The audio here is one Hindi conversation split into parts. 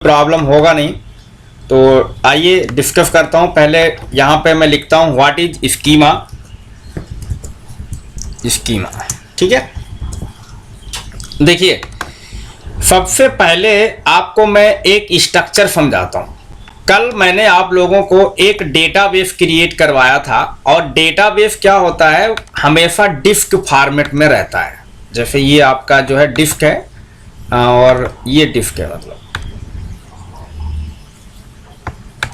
प्रॉब्लम होगा नहीं। तो आइए डिस्कस करता हूं। पहले यहां पे मैं लिखता हूं व्हाट इज स्कीमा। स्कीमा ठीक है। देखिए सबसे पहले आपको मैं एक स्ट्रक्चर समझाता हूं। कल मैंने आप लोगों को एक डेटाबेस क्रिएट करवाया था और डेटाबेस क्या होता है, हमेशा डिस्क फॉर्मेट में रहता है। जैसे ये आपका जो है डिस्क है और ये डिस्क है, मतलब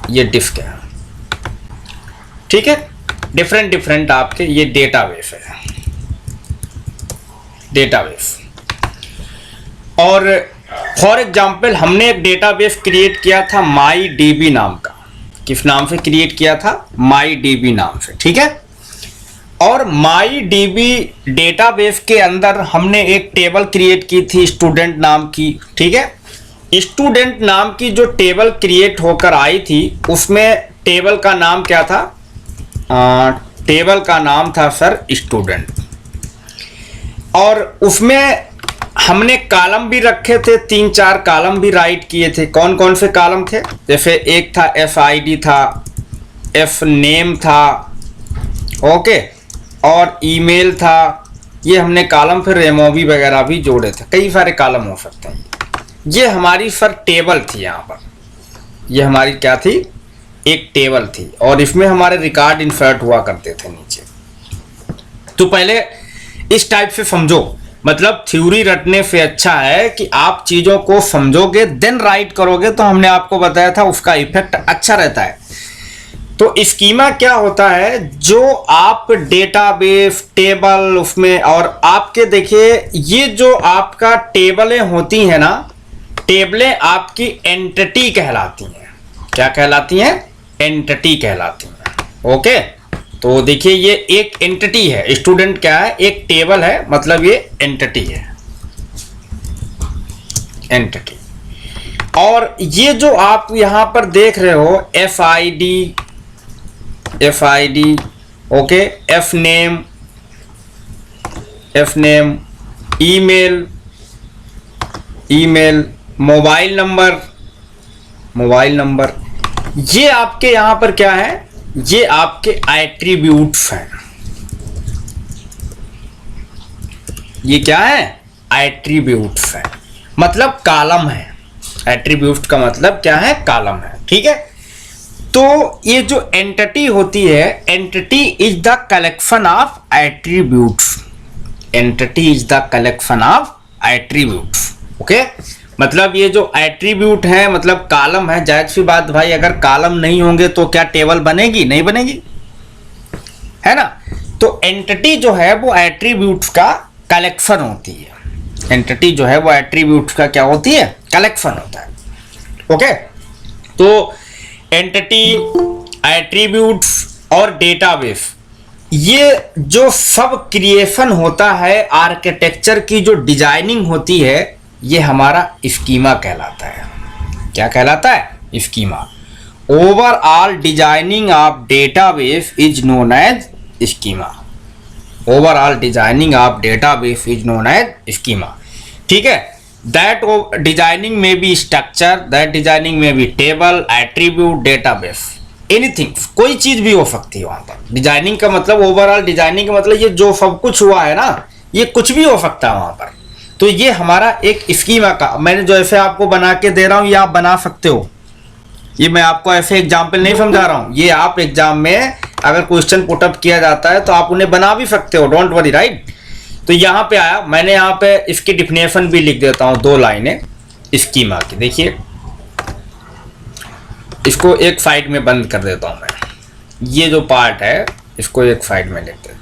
ये डिस्क है, ठीक है। डिफरेंट डिफरेंट आपके ये डेटाबेस है, डेटाबेस। और फॉर एग्जांपल हमने एक डेटाबेस क्रिएट किया था माई डीबी नाम का। किस नाम से क्रिएट किया था? माई डीबी नाम से, ठीक है। और माई डीबी डेटाबेस के अंदर हमने एक टेबल क्रिएट की थी स्टूडेंट नाम की, ठीक है। स्टूडेंट नाम की जो टेबल क्रिएट होकर आई थी उसमें टेबल का नाम क्या था? टेबल का नाम था सर स्टूडेंट। और उसमें हमने कॉलम भी रखे थे, 3-4 कॉलम भी राइट किए थे। कौन कौन से कॉलम थे? जैसे एक था FID था, F नेम था, ओके, और ईमेल था। ये हमने कॉलम फिर रेमोवी वगैरह भी जोड़े थे। कई सारे कॉलम हो सकते हैं। ये हमारी सर टेबल थी। यहाँ पर ये हमारी क्या थी? एक टेबल थी और इसमें हमारे रिकॉर्ड इंसर्ट हुआ करते थे नीचे। तो पहले इस टाइप से समझो, मतलब थ्योरी रटने से अच्छा है कि आप चीज़ों को समझोगे देन राइट करोगे। तो हमने आपको बताया था उसका इफेक्ट अच्छा रहता है। तो स्कीमा क्या होता है? जो आप डेटाबेस टेबल उसमें, और आपके देखिए ये जो आपका टेबलें होती हैं ना, टेबलें आपकी एंटिटी कहलाती हैं। क्या कहलाती हैं? एंटिटी कहलाती हैं, ओके। तो देखिए ये एक एंटिटी है। स्टूडेंट क्या है? एक टेबल है, मतलब ये एंटिटी है, एंटिटी। और ये जो आप यहां पर देख रहे हो FID, okay, F name, email, mobile number, ये आपके यहां पर क्या है? ये आपके एट्रीब्यूट्स हैं। ये क्या है? एट्रीब्यूट्स हैं, मतलब कॉलम है। एट्रीब्यूट का मतलब क्या है? कॉलम है, ठीक है। तो ये जो एंटिटी होती है, entity is the collection of attributes. Entity is the collection of attributes, okay. मतलब ये जो एट्रीब्यूट है मतलब कॉलम है। जायज सी बात भाई, अगर कॉलम नहीं होंगे तो क्या टेबल बनेगी? नहीं बनेगी, है ना। तो एंटिटी जो है वो एट्रीब्यूट्स का कलेक्शन होती है। एंटिटी जो है वो एट्रीब्यूट्स का क्या होती है? कलेक्शन होता है, ओके। तो एंटिटी, एट्रीब्यूट्स और डेटाबेस, ये जो सब क्रिएशन होता है, आर्किटेक्चर की जो डिजाइनिंग होती है, ये हमारा स्कीमा कहलाता है। क्या कहलाता है? Schema. Overall designing of database is known as schema. Overall designing of database is known as schema, ठीक है। दैट डिजाइनिंग में बी स्ट्रक्चर, दैट डिजाइनिंग में be table, attribute, database, anything, कोई चीज भी हो सकती है वहां पर। डिजाइनिंग का मतलब, ओवरऑल डिजाइनिंग का मतलब ये जो सब कुछ हुआ है ना, ये कुछ भी हो सकता है वहां पर। तो ये हमारा एक स्कीमा का, मैंने जो ऐसे आपको बना के दे रहा हूं, ये आप बना सकते हो। ये मैं आपको ऐसे एग्जाम्पल नहीं समझा रहा हूं, ये आप एग्जाम में अगर क्वेश्चन पुटअप किया जाता है तो आप उन्हें बना भी सकते हो, डोंट वरी, राइट। तो यहां पे आया, मैंने यहां पे इसकी डिफिनेशन भी लिख देता हूं, 2 लाइनें स्कीमा की। देखिए इसको एक साइड में बंद कर देता हूं मैं। ये जो पार्ट है इसको एक साइड में लिख देता हूं,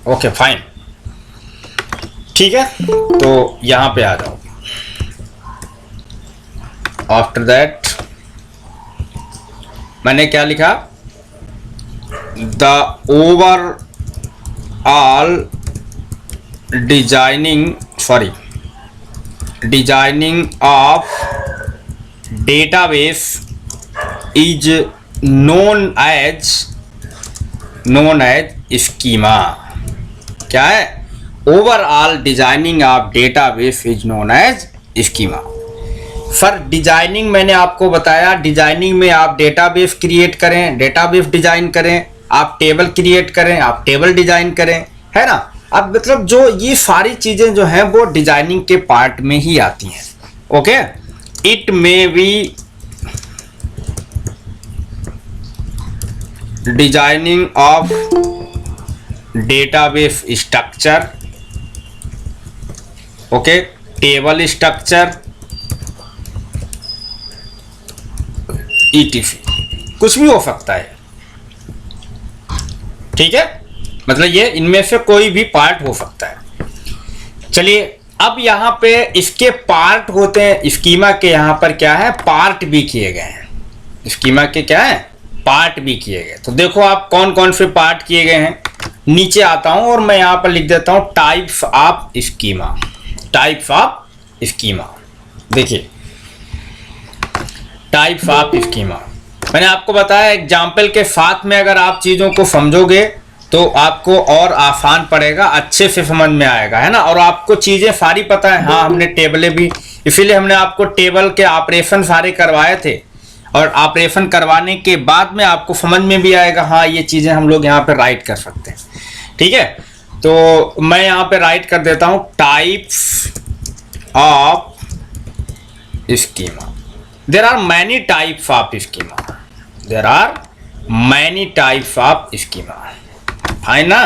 ओके फाइन, ठीक है। तो यहां पे आ जाओ। आफ्टर दैट मैंने क्या लिखा? The overall designing of database is known as schema. क्या है? Overall designing of database is known as schema. For designing मैंने आपको बताया, डिजाइनिंग में आप डेटाबेस क्रिएट करें, डेटाबेस डिजाइन करें, आप टेबल क्रिएट करें, आप टेबल डिजाइन करें, है ना। अब मतलब जो ये सारी चीजें जो हैं वो डिजाइनिंग के पार्ट में ही आती हैं। Okay, it may be designing of database structure, okay, table structure, etc, कुछ भी हो सकता है, ठीक है। मतलब ये इनमें से कोई भी पार्ट हो सकता है। चलिए अब यहां पे इसके पार्ट होते हैं, स्कीमा के यहां पर क्या है, पार्ट भी किए गए हैं। स्कीमा के क्या है, पार्ट भी किए गए। तो देखो आप कौन कौन से पार्ट किए गए हैं। नीचे आता हूं और मैं यहां पर लिख देता हूं types of schema. Types of schema, देखिए टाइप्स ऑफ स्कीमा। मैंने आपको बताया एग्जाम्पल के साथ में अगर आप चीजों को समझोगे तो आपको और आसान पड़ेगा, अच्छे से समझ में आएगा, है ना। और आपको चीजें सारी पता है। हाँ, हमने टेबलें भी, इसीलिए हमने आपको टेबल के ऑपरेशन सारे करवाए थे, और ऑपरेशन करवाने के बाद में आपको समझ में भी आएगा, हाँ ये चीजें हम लोग यहाँ पे राइट कर सकते हैं, ठीक है। तो मैं यहाँ पे राइट कर देता हूँ types of schema. There are many types of schema, there are many types of schema, fine ना।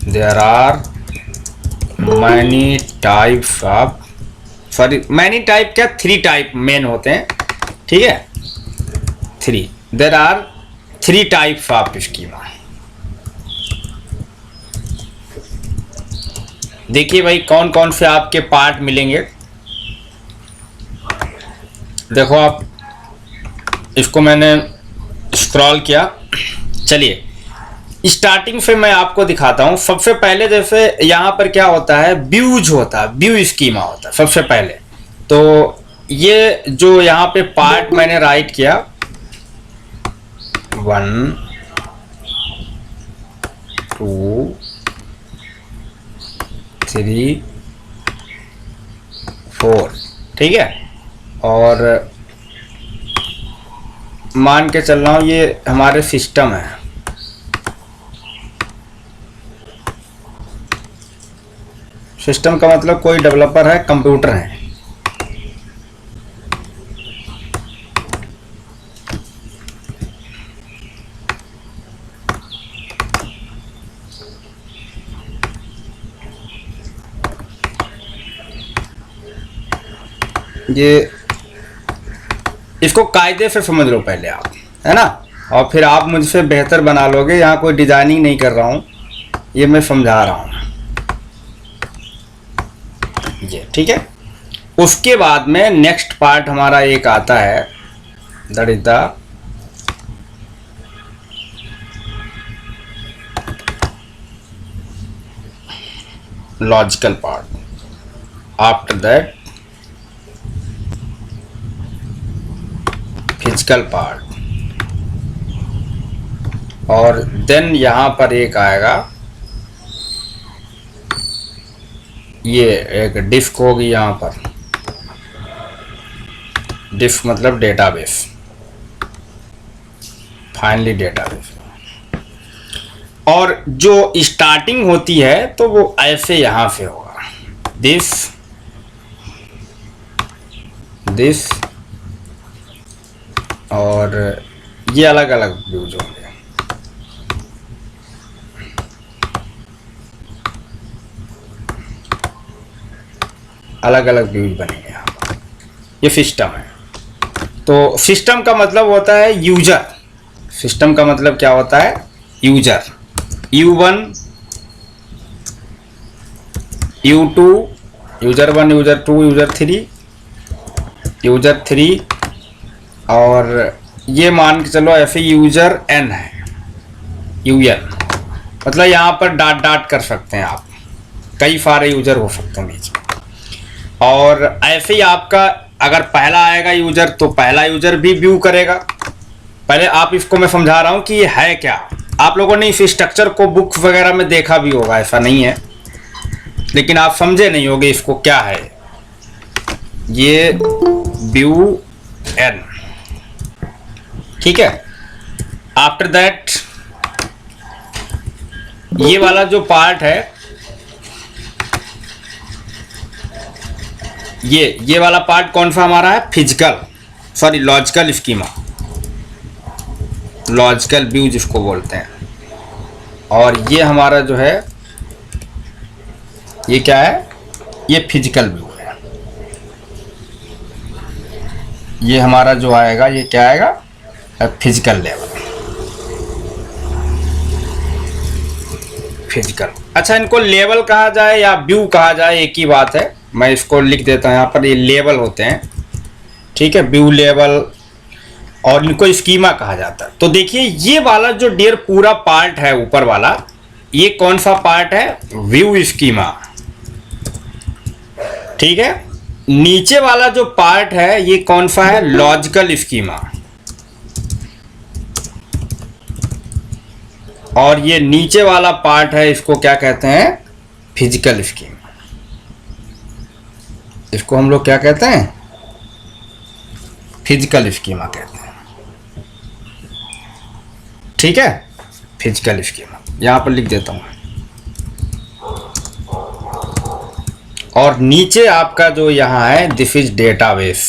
There are many types of, sorry many type क्या, 3 टाइप मेन होते हैं, ठीक है, 3। There are 3 types of schema. देखिए भाई कौन कौन से आपके पार्ट मिलेंगे। देखो आप, इसको मैंने स्क्रॉल किया। चलिए स्टार्टिंग से मैं आपको दिखाता हूं। सबसे पहले जैसे यहां पर क्या होता है, व्यूज होता है, व्यू स्कीमा होता है सबसे पहले। तो ये जो यहाँ पे पार्ट मैंने राइट किया 1 2 3 4, ठीक है। और मान के चल रहा हूं ये हमारे सिस्टम है, सिस्टम का मतलब कोई डेवलपर है, कंप्यूटर है। ये इसको कायदे से समझ लो पहले आप, है ना, और फिर आप मुझसे बेहतर बना लोगे। यहाँ कोई डिजाइनिंग नहीं कर रहा हूँ, ये मैं समझा रहा हूँ ये, ठीक है। उसके बाद में नेक्स्ट पार्ट हमारा एक आता है, that is the logical part. After that physical part, और देन यहां पर एक आएगा, ये एक डिस्क होगी यहां पर। डिस्क मतलब डेटाबेस, फाइनली डेटाबेस। और जो स्टार्टिंग होती है तो वो ऐसे यहां से होगा, दिस दिस, और ये अलग अलग व्यूज होंगे, अलग अलग व्यूज बनेंगे यहाँ पर। ये सिस्टम है। तो सिस्टम का मतलब होता है यूजर। सिस्टम का मतलब क्या होता है, user. U1 U2, user 1, user 2, user 3, user 3, और ये मान के चलो ऐसे यूजर n है, UN। मतलब यहाँ पर डाट डाट कर सकते हैं आप, कई सारे यूजर हो सकते हैं बीच में। और ऐसे ही आपका अगर पहला आएगा यूजर तो पहला यूजर भी व्यू करेगा। पहले आप इसको मैं समझा रहा हूँ कि ये है क्या। आप लोगों ने इस स्ट्रक्चर को बुक वगैरह में देखा भी होगा, ऐसा नहीं है, लेकिन आप समझे नहीं होगे इसको क्या है। ये व्यू एन, ठीक है। आफ्टर दैट ये वाला जो पार्ट है, ये वाला पार्ट कौन सा हमारा है, physical, sorry logical schema, logical view जिसको बोलते हैं। और ये हमारा जो है ये क्या है, ये फिजिकल व्यू है। ये हमारा जो आएगा ये क्या आएगा, फिजिकल लेवल, फिजिकल। अच्छा, इनको लेवल कहा जाए या व्यू कहा जाए एक ही बात है, मैं इसको लिख देता हूं यहाँ पर। ये लेवल होते हैं, ठीक है, व्यू लेवल, और इनको स्कीमा कहा जाता है। तो देखिए ये वाला जो डियर पूरा पार्ट है ऊपर वाला, ये कौन सा पार्ट है, व्यू स्कीमा, ठीक है। नीचे वाला जो पार्ट है ये कौन सा है, लॉजिकल स्कीमा, और ये नीचे वाला पार्ट है इसको क्या कहते हैं, फिजिकल स्कीमा। इसको हम लोग क्या कहते हैं, फिजिकल स्कीमा कहते हैं, ठीक है, फिजिकल स्कीमा। यहां पर लिख देता हूं। और नीचे आपका जो यहां है, दिस इज डेटाबेस।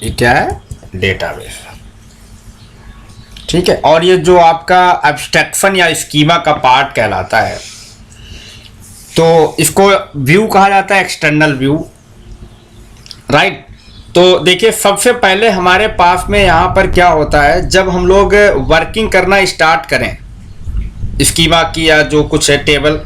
ये क्या है, डेटाबेस, ठीक है। और ये जो आपका एब्स्ट्रैक्शन या स्कीमा का पार्ट कहलाता है, तो इसको व्यू कहा जाता है, एक्सटर्नल व्यू, राइट। तो देखिए सबसे पहले हमारे पास में यहाँ पर क्या होता है, जब हम लोग वर्किंग करना स्टार्ट करें स्कीमा की या जो कुछ है टेबल,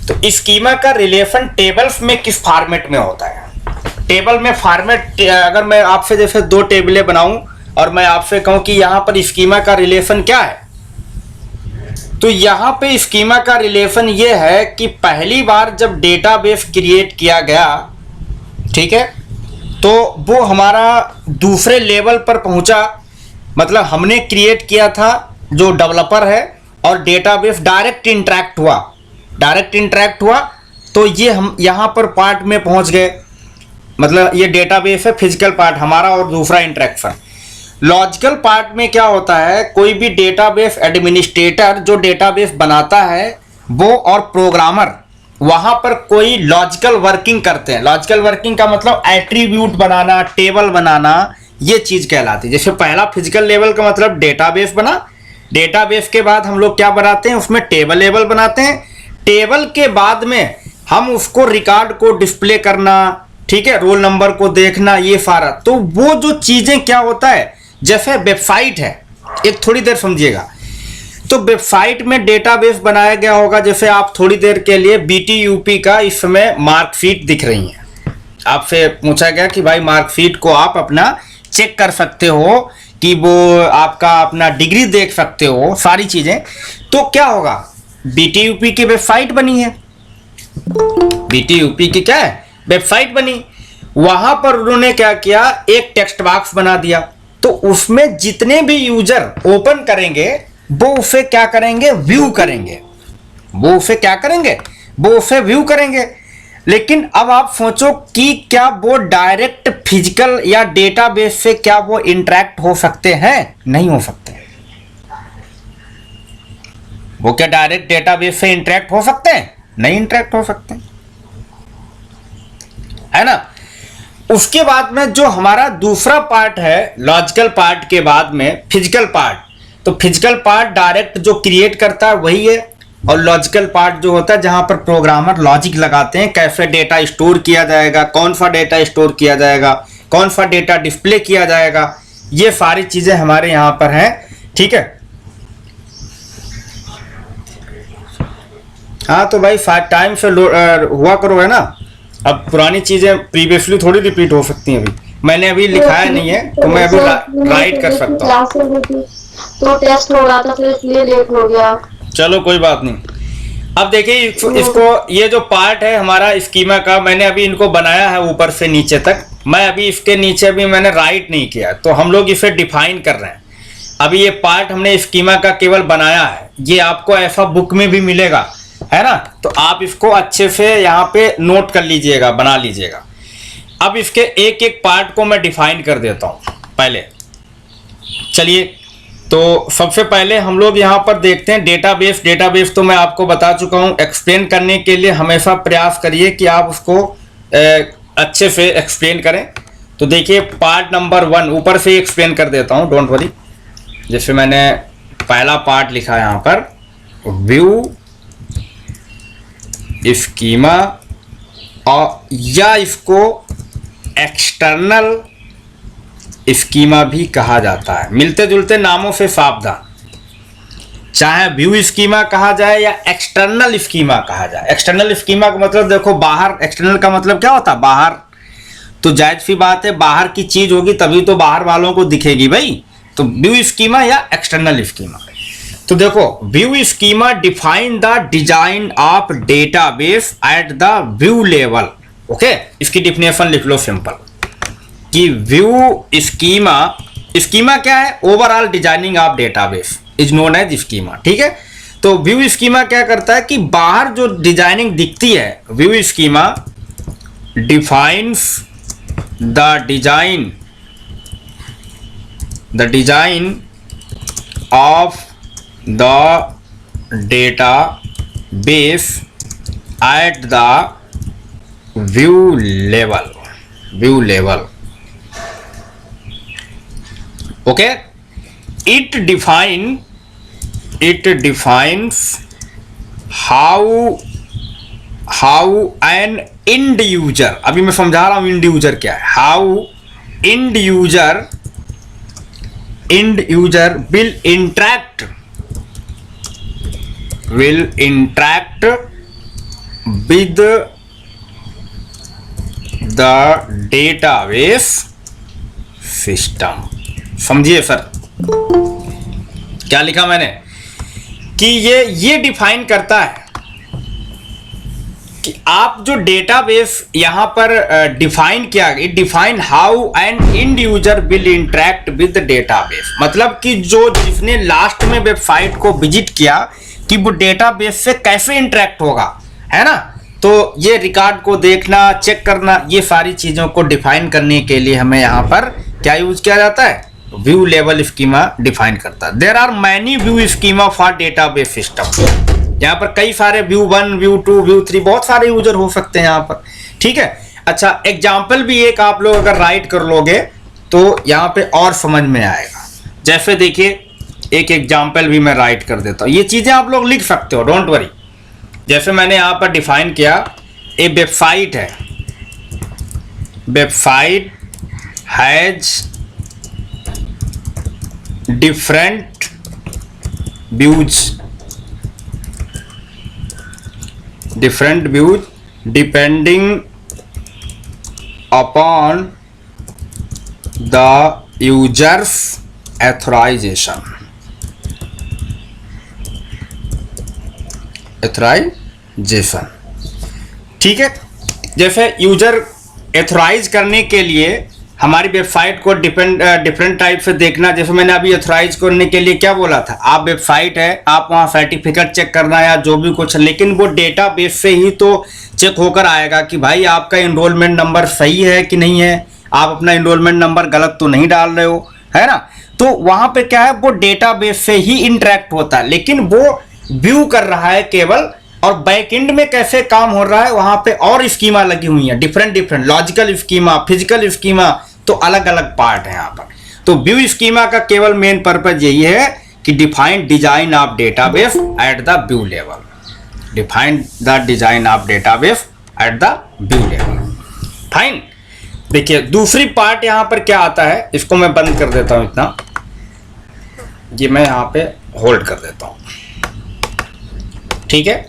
तो स्कीमा का रिलेशन टेबल्स में किस फॉर्मेट में होता है। टेबल में फॉर्मेट, अगर मैं आपसे जैसे दो टेबलें बनाऊं और मैं आपसे कहूं कि यहाँ पर स्कीमा का रिलेशन क्या है, तो यहाँ पे स्कीमा का रिलेशन ये है कि पहली बार जब डेटाबेस क्रिएट किया गया, ठीक है, तो वो हमारा दूसरे लेवल पर पहुंचा, मतलब हमने क्रिएट किया था, जो डेवलपर है, और डेटाबेस डायरेक्ट इंटरैक्ट हुआ, तो ये हम यहाँ पर पार्ट में पहुंच गए, मतलब ये डेटाबेस है, फिजिकल पार्ट हमारा, और दूसरा इंटरेक्शन। लॉजिकल पार्ट में क्या होता है, कोई भी डेटाबेस एडमिनिस्ट्रेटर जो डेटाबेस बनाता है वो और प्रोग्रामर वहां पर कोई लॉजिकल वर्किंग करते हैं। लॉजिकल वर्किंग का मतलब एट्रीब्यूट बनाना, टेबल बनाना, ये चीज कहलाती है। जैसे पहला फिजिकल लेवल का मतलब डेटाबेस बना, डेटाबेस के बाद हम लोग क्या बनाते हैं, उसमें टेबल लेवल बनाते हैं, टेबल के बाद में हम उसको रिकॉर्ड को डिस्प्ले करना, ठीक है, रोल नंबर को देखना, ये सारा। तो वो जो चीजें क्या होता है, जैसे वेबसाइट है, एक थोड़ी देर समझिएगा, तो वेबसाइट में डेटाबेस बनाया गया होगा। जैसे आप थोड़ी देर के लिए BTUP का इस समय मार्कशीट दिख रही है, आपसे पूछा गया कि भाई मार्कशीट को आप अपना चेक कर सकते हो, कि वो आपका अपना डिग्री देख सकते हो, सारी चीजें। तो क्या होगा, BTUP की वेबसाइट बनी है, BTUP की क्या है, वेबसाइट बनी, वहां पर उन्होंने क्या किया, एक टेक्स्ट बॉक्स बना दिया, तो उसमें जितने भी यूजर ओपन करेंगे वो उसे क्या करेंगे, व्यू करेंगे, वो उसे क्या करेंगे, वो उसे व्यू करेंगे। लेकिन अब आप सोचो कि क्या वो डायरेक्ट फिजिकल या डेटाबेस से क्या वो इंटरेक्ट हो सकते हैं, नहीं हो सकते। वो क्या डायरेक्ट डेटाबेस से इंटरेक्ट हो सकते हैं, नहीं इंटरेक्ट हो सकते, है ना। उसके बाद में जो हमारा दूसरा पार्ट है, लॉजिकल पार्ट के बाद में फिजिकल पार्ट, तो फिजिकल पार्ट डायरेक्ट जो क्रिएट करता है वही है, और लॉजिकल पार्ट जो होता है जहां पर प्रोग्रामर लॉजिक लगाते हैं, कैसे डेटा स्टोर किया जाएगा, कौन सा डेटा स्टोर किया जाएगा, कौन सा डेटा डिस्प्ले किया जाएगा, ये सारी चीजें हमारे यहां पर हैं, ठीक है। हाँ तो भाई टाइम से हुआ करो, है ना। अब पुरानी चीजें प्रीवियसली थोड़ी रिपीट हो सकती हैं, अभी मैंने अभी लिखाया नहीं है, तो मैं अभी राइट कर सकता हूँ। तो टेस्ट हो रहा था, फिर इसलिए लेट हो गया। चलो कोई बात नहीं। अब देखिए इसको, ये जो पार्ट है हमारा स्कीमा का, मैंने अभी इनको बनाया है ऊपर से नीचे तक, मैं अभी इसके नीचे भी मैंने राइट नहीं किया, तो हम लोग इसे डिफाइन कर रहे हैं। अभी ये पार्ट हमने स्कीमा का केवल बनाया है, ये आपको ऐसा बुक में भी मिलेगा, है ना। तो आप इसको अच्छे से यहाँ पे नोट कर लीजिएगा, बना लीजिएगा। अब इसके एक एक पार्ट को मैं डिफाइन कर देता हूँ पहले। चलिए, तो सबसे पहले हम लोग यहाँ पर देखते हैं डेटाबेस। डेटाबेस तो मैं आपको बता चुका हूँ। एक्सप्लेन करने के लिए हमेशा प्रयास करिए कि आप उसको अच्छे से एक्सप्लेन करें। तो देखिए, पार्ट नंबर 1 ऊपर से एक्सप्लेन कर देता हूँ, डोंट वरी। जैसे मैंने पहला पार्ट लिखा है यहाँ पर, व्यू स्कीमा, और या इसको एक्सटर्नल स्कीमा भी कहा जाता है। मिलते जुलते नामों से सावधान, चाहे व्यू स्कीमा कहा जाए या एक्सटर्नल स्कीमा कहा जाए। एक्सटर्नल स्कीमा का मतलब देखो बाहर, एक्सटर्नल का मतलब क्या होता है? बाहर। तो जायज सी बात है, बाहर की चीज होगी तभी तो बाहर वालों को दिखेगी भाई। तो व्यू स्कीमा या एक्सटर्नल स्कीमा। तो देखो, view schema define the design of database at the view level. Okay, इसकी डिफिनेशन लिख लो सिंपल कि व्यू स्कीमा, स्कीमा क्या है? Overall designing of database is known as schema. ठीक है, तो व्यू स्कीमा क्या करता है कि बाहर जो डिजाइनिंग दिखती है, view schema defines the design of the database at the view level. Okay, it defines how an end user, अभी मैं समझा रहा हूं end user क्या है। how end user will interact with the database system। समझिए सर, क्या लिखा मैंने कि ये डिफाइन करता है कि आप जो डेटाबेस यहां पर डिफाइन किया, it define how an and user will interact with database. मतलब कि जो जिसने लास्ट में वेबसाइट को विजिट किया कि वो डेटाबेस से कैसे इंटरेक्ट होगा, है ना। तो ये रिकॉर्ड को देखना, चेक करना, ये सारी चीजों को डिफाइन करने के लिए हमें यहां पर क्या यूज किया जाता है? व्यू लेवल स्कीमा डिफाइन करता है। There are many view schema for database system. यहाँ पर कई सारे व्यू 1, व्यू 2, व्यू 3, बहुत सारे यूजर हो सकते हैं यहाँ पर। ठीक है, अच्छा एग्जाम्पल भी एक आप लोग अगर राइट कर लोगे तो यहाँ पे और समझ में आएगा। जैसे देखिए, एक एग्जाम्पल भी मैं राइट कर देता हूँ, ये चीजें आप लोग लिख सकते हो, डोंट वरी। जैसे मैंने यहाँ पर डिफाइन किया, एक वेबसाइट है, website has different views depending upon the user's authorization। ठीक है, जैसे यूजर एथोराइज करने के लिए हमारी वेबसाइट को डिफरेंट टाइप से देखना। जैसे मैंने अभी एथोराइज करने के लिए क्या बोला था, आप वेबसाइट है, आप वहाँ सर्टिफिकेट चेक करना या जो भी कुछ, लेकिन वो डेटाबेस से ही तो चेक होकर आएगा कि भाई आपका एनरोलमेंट नंबर सही है कि नहीं है, आप अपना एनरोलमेंट नंबर गलत तो नहीं डाल रहे हो, है ना। तो वहाँ पे क्या है, वो डेटाबेस से ही इंटरेक्ट होता है, लेकिन वो व्यू कर रहा है केवल। और बैकएंड में कैसे काम हो रहा है, वहां पे और स्कीमा लगी हुई है, different logical schema, physical schema, तो अलग अलग पार्ट है यहाँ पर। तो व्यू स्कीमा का केवल मेन पर्पज यही है कि define design of database at the view level. Define the design of database at the view level. Fine. देखिए दूसरी पार्ट यहाँ पर क्या आता है, इसको मैं बंद कर देता हूँ, इतना ये मैं यहाँ पे होल्ड कर देता हूँ। ठीक है,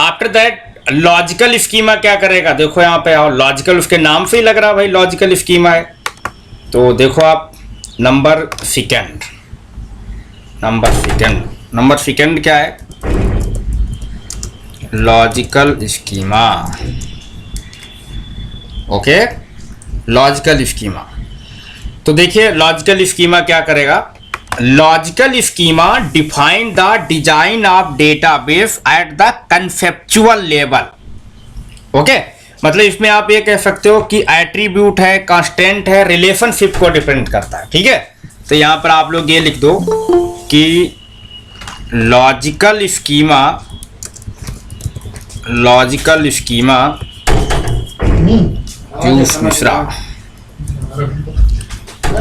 आफ्टर दैट लॉजिकल स्कीमा क्या करेगा, देखो यहाँ पे आओ, लॉजिकल उसके नाम से ही लग रहा है भाई लॉजिकल स्कीमा है। तो देखो आप नंबर सेकेंड क्या है, logical schema. Okay, logical schema. तो देखिए लॉजिकल स्कीमा क्या करेगा, logical schema define the design of database at the conceptual level. Okay, मतलब इसमें आप ये कह सकते हो कि एट्रीब्यूट है, कांस्टेंट है, रिलेशनशिप को डिपेंड करता है। ठीक है, तो यहां पर आप लोग ये लिख दो कि लॉजिकल स्कीमा पीयूष मिश्रा,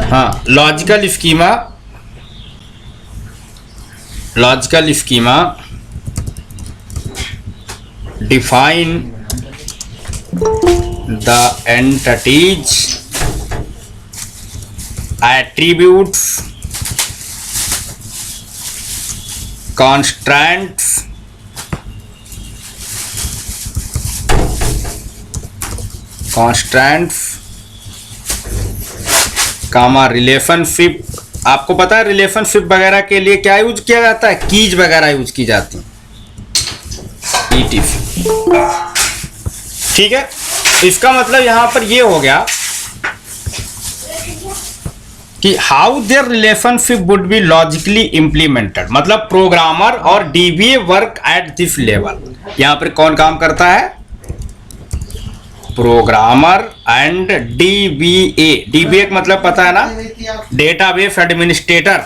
हाँ, logical schema define the entities, attributes, constants, comma relationship. आपको पता है रिलेशनशिप वगैरह के लिए क्या यूज किया जाता है, कीज वगैरह यूज की जाती हैं, ETC। ठीक है, इसका मतलब यहां पर ये हो गया कि how their relationship would be logically implemented, मतलब प्रोग्रामर और DBA work at this level. यहां पर कौन काम करता है, प्रोग्रामर एंड DBA का मतलब पता है ना, database administrator,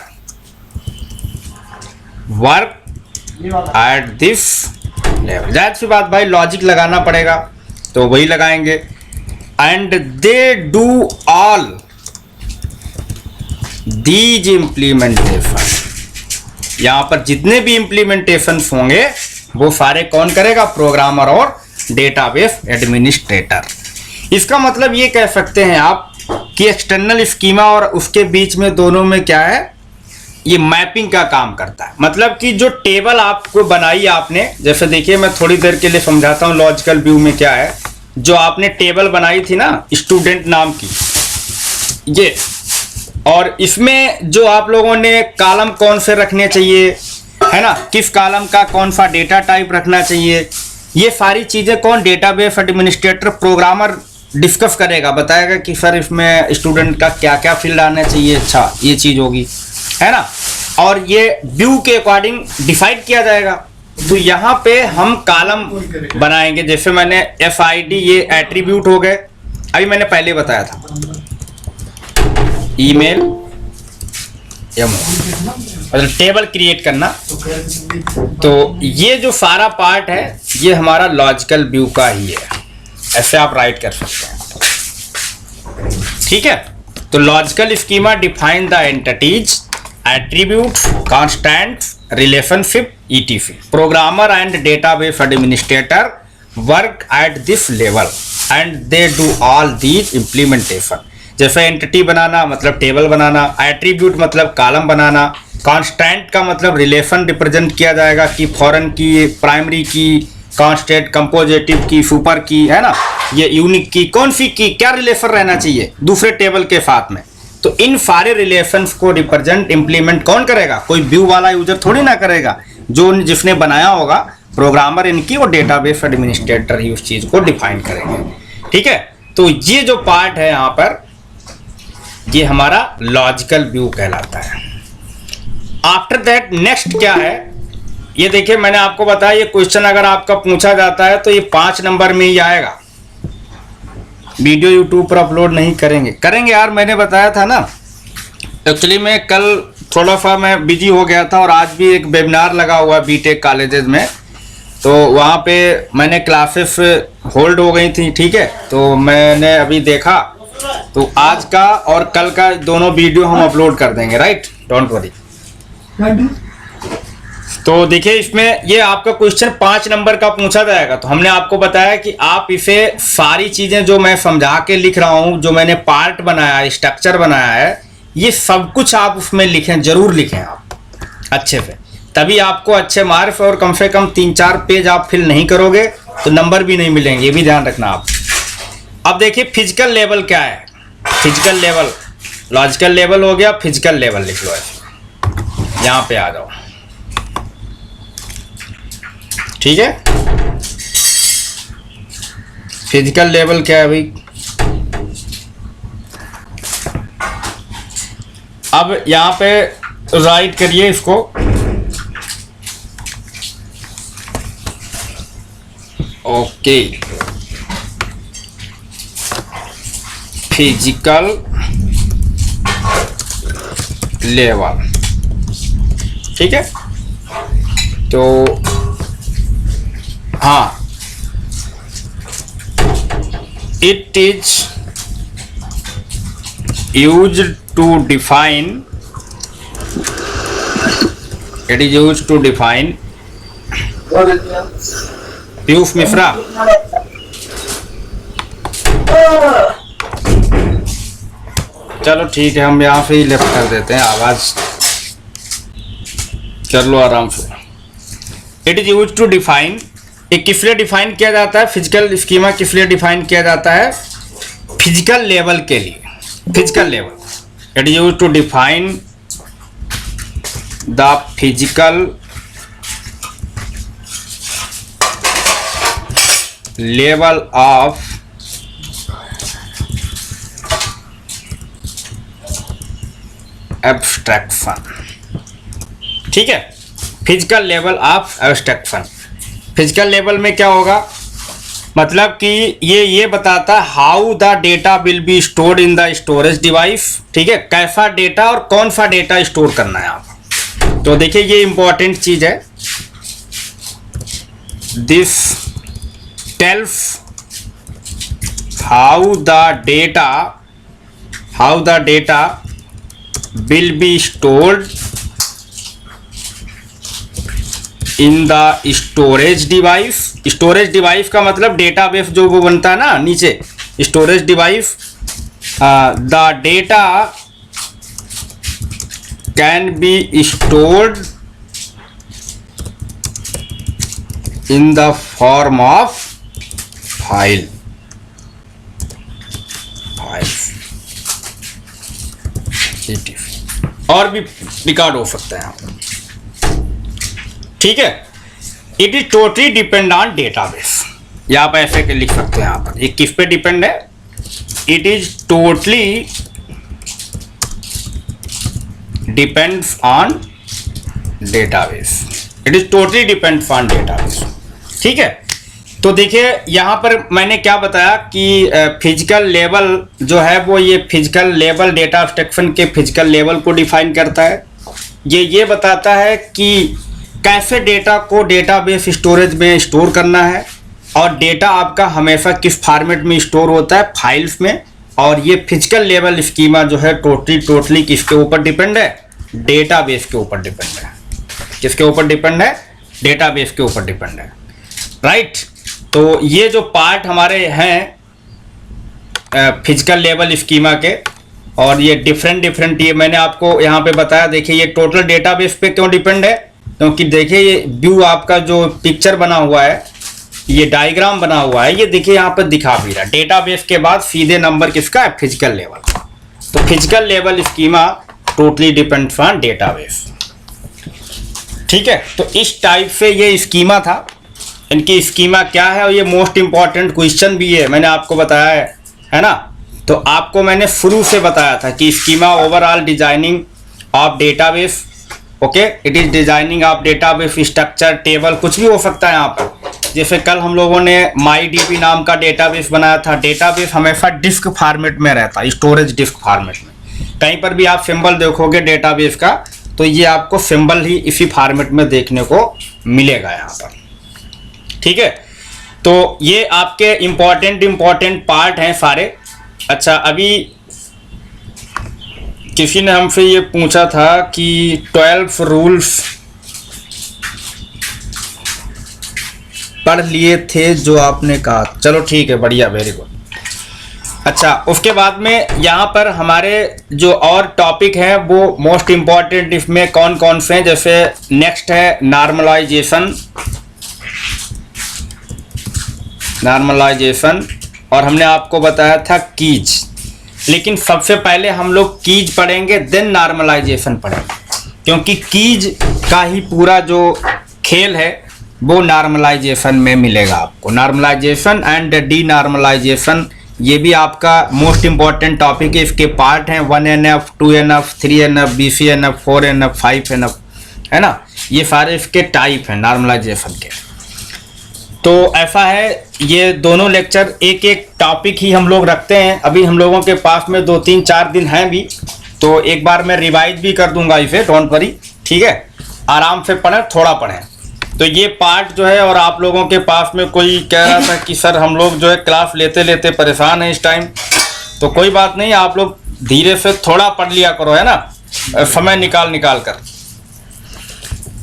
work at this level. जाहिर सी बात भाई, लॉजिक लगाना पड़ेगा तो वही लगाएंगे। And they do all these implementation, यहां पर जितने भी इम्प्लीमेंटेशन होंगे वो सारे कौन करेगा, प्रोग्रामर और डेटाबेस एडमिनिस्ट्रेटर। इसका मतलब ये कह सकते हैं आप कि एक्सटर्नल स्कीमा और उसके बीच में दोनों में क्या है, ये मैपिंग का काम करता है। मतलब कि जो टेबल आपको बनाई आपने, जैसे देखिए मैं थोड़ी देर के लिए समझाता हूं लॉजिकल व्यू में क्या है। जो आपने टेबल बनाई थी ना स्टूडेंट नाम की, ये, और इसमें जो आप लोगों ने कॉलम कौन से रखने चाहिए, है ना, किस कॉलम का कौन सा डेटा टाइप रखना चाहिए, ये सारी चीजें कौन, डेटाबेस एडमिनिस्ट्रेटर, प्रोग्रामर डिस्कस करेगा, बताएगा कि सर इसमें स्टूडेंट का क्या क्या फील्ड आना चाहिए, अच्छा ये चीज होगी, है ना, और ये व्यू के अकॉर्डिंग डिसाइड किया जाएगा। तो यहाँ पे हम कॉलम बनाएंगे, जैसे मैंने FID, ये एट्रीब्यूट हो गए, अभी मैंने पहले बताया था, ईमेल, मतलब टेबल क्रिएट करना। तो ये जो सारा पार्ट है ये हमारा लॉजिकल व्यू का ही है, ऐसे आप राइट कर सकते हैं। ठीक है, तो logical schema define the entities, attributes, constants, relationship, ETC। Programmer and database administrator work at this level and they do all these implementation. जैसे एंटिटी बनाना मतलब टेबल बनाना, एट्रीब्यूट मतलब कॉलम बनाना, कांस्टेंट का मतलब रिलेशन रिप्रेजेंट किया जाएगा कि फॉरेन की, प्राइमरी की, कांस्टेंट, कंपोजिटिव की, सुपर की, है ना, ये यूनिक की, कौन सी की, क्या रिलेशन रहना चाहिए दूसरे टेबल के साथ में। तो इन सारे रिलेशंस को रिप्रेजेंट, इंप्लीमेंट कौन करेगा, कोई व्यू वाला यूजर थोड़ी ना करेगा, जो जिसने बनाया होगा प्रोग्रामर इनकी, और डेटाबेस एडमिनिस्ट्रेटर ही उस चीज को डिफाइन करेंगे। ठीक है, तो ये जो पार्ट है यहाँ पर, ये हमारा लॉजिकल व्यू कहलाता है। आफ्टर दैट नेक्स्ट क्या है, ये देखिए मैंने आपको बताया, ये क्वेश्चन अगर आपका पूछा जाता है तो ये 5 नंबर में ही आएगा। वीडियो यूट्यूब पर अपलोड नहीं करेंगे यार, मैंने बताया था ना। एक्चुअली मैं कल थोड़ा सा मैं बिजी हो गया था, और आज भी एक वेबिनार लगा हुआ बीटेक कॉलेजेस में, तो वहाँ पे मैंने क्लासेस होल्ड हो गई थी। ठीक है, तो मैंने अभी देखा, तो आज का और कल का दोनों वीडियो हम अपलोड कर देंगे, राइट, डोंट वरी। तो देखिए इसमें ये आपका क्वेश्चन 5 नंबर का पूछा जाएगा। तो हमने आपको बताया कि आप इसे सारी चीजें जो मैं समझा के लिख रहा हूं, जो मैंने पार्ट बनाया है, स्ट्रक्चर बनाया है, ये सब कुछ आप उसमें लिखें, जरूर लिखें आप अच्छे से, तभी आपको अच्छे मार्क्स, और कम से कम 3-4 पेज आप फिल नहीं करोगे तो नंबर भी नहीं मिलेंगे, ये भी ध्यान रखना आप। अब देखिए फिजिकल लेवल क्या है, फिजिकल लेवल, लॉजिकल लेवल हो गया, फिजिकल लेवल लिख लो ऐसे, यहां पे आ जाओ। ठीक है, फिजिकल लेवल क्या है भाई, अब यहां पे राइट करिए इसको। ओके, फिजिकल लेवल, ठीक है। तो हाँ, it is used to define, it is used to define, Piyush Mishra, चलो ठीक है, हम यहाँ से ही लेफ्ट कर देते हैं, आवाज कर लो आराम से। It is use to define, ये किस लिए डिफाइन किया जाता है, फिजिकल स्कीमा किस लिए डिफाइन किया जाता है, फिजिकल लेवल के लिए, physical level. It is use to define the physical level of abstraction, ठीक है। Physical level of abstraction, physical level में क्या होगा, मतलब कि ये बताता है how the data will be stored in the storage device, ठीक है, कैसा डेटा और कौन सा डेटा स्टोर करना है आप। तो देखिए ये इंपॉर्टेंट चीज है, this tells how the data will be stored in the storage device। storage device का मतलब डेटाबेस जो वो बनता है ना नीचे, storage device, the data can be stored in the form of files, और भी रिकॉर्ड हो सकता है, ठीक है। It is totally depend on database, या आप ऐसे लिख सकते हैं यहाँ पर, ये किस पे डिपेंड है, it is totally depends on database, it is totally depends on database, ठीक है। तो देखिए यहाँ पर मैंने क्या बताया कि फिजिकल लेवल जो है वो ये फिजिकल लेवल डेटा एब्स्ट्रैक्शन के फिजिकल लेवल को डिफाइन करता है। ये बताता है कि कैसे डेटा को डेटाबेस स्टोरेज में स्टोर करना है, और डेटा आपका हमेशा किस फॉर्मेट में स्टोर होता है, फाइल्स में। और ये फिजिकल लेवल स्कीमा जो है टोटली किसके ऊपर डिपेंड है, डेटाबेस के ऊपर डिपेंड है। किसके ऊपर डिपेंड है, डेटाबेस के ऊपर डिपेंड है, राइट। तो ये जो पार्ट हमारे हैं फिजिकल लेवल स्कीमा के, और ये डिफरेंट ये मैंने आपको यहाँ पे बताया। देखिए ये टोटल डेटाबेस पे क्यों डिपेंड है, क्योंकि देखिए ये व्यू आपका जो पिक्चर बना हुआ है, ये डायग्राम बना हुआ है, ये देखिए यहाँ पर दिखा भी रहा है, डेटाबेस के बाद सीधे नंबर किसका है, फिजिकल लेवल। तो physical level schema totally depends on database, ठीक है। तो इस टाइप से ये स्कीमा था, इनकी स्कीमा क्या है, और ये मोस्ट इंपॉर्टेंट क्वेश्चन भी है, मैंने आपको बताया है ना। तो आपको मैंने शुरू से बताया था कि schema overall designing of database, okay, it is designing of database structure, table, कुछ भी हो सकता है यहाँ पर। जैसे कल हम लोगों ने MyDB नाम का डेटाबेस बनाया था। डेटाबेस हमेशा डिस्क फॉर्मेट में रहता है, स्टोरेज डिस्क फॉर्मेट में। कहीं पर भी आप सिंबल देखोगे डेटाबेस का, तो ये आपको सिंबल ही इसी फॉर्मेट में देखने को मिलेगा यहाँ पर, ठीक है। तो ये आपके इंपॉर्टेंट पार्ट हैं सारे। अच्छा, अभी किसी ने हमसे ये पूछा था कि 12 रूल्स पढ़ लिए थे जो आपने कहा, चलो ठीक है, बढ़िया, वेरी गुड। अच्छा, उसके बाद में यहाँ पर हमारे जो और टॉपिक हैं वो मोस्ट इम्पॉर्टेंट इसमें कौन कौन से हैं, जैसे नेक्स्ट है नॉर्मलाइजेशन, और हमने आपको बताया था कीज। लेकिन सबसे पहले हम लोग कीज पढ़ेंगे, देन नॉर्मलाइजेशन पढ़ेंगे, क्योंकि कीज का ही पूरा जो खेल है वो नॉर्मलाइजेशन में मिलेगा आपको। नॉर्मलाइजेशन एंड डी नॉर्मलाइजेशन ये भी आपका मोस्ट इंपॉर्टेंट टॉपिक है। इसके पार्ट हैं 1NF, 2NF, 3NF, BCNF, 4NF, 5NF, है ना। ये सारे इसके टाइप हैं नॉर्मलाइजेशन के। तो ऐसा है, ये दोनों लेक्चर एक एक टॉपिक ही हम लोग रखते हैं। अभी हम लोगों के पास में 2-3-4 दिन हैं भी, तो एक बार मैं रिवाइज भी कर दूंगा इसे, डोंट वरी, ठीक है। आराम से पढ़ें, थोड़ा पढ़ें। तो ये पार्ट जो है, और आप लोगों के पास में कोई कह रहा था कि सर हम लोग जो है क्लास लेते लेते परेशान हैं इस टाइम, तो कोई बात नहीं, आप लोग धीरे से थोड़ा पढ़ लिया करो, है ना, समय निकाल कर।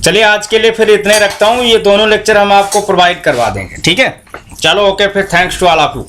चलिए आज के लिए फिर इतने रखता हूँ। ये दोनों लेक्चर हम आपको प्रोवाइड करवा देंगे, ठीक है। चलो ओके, फिर thanks to all of you.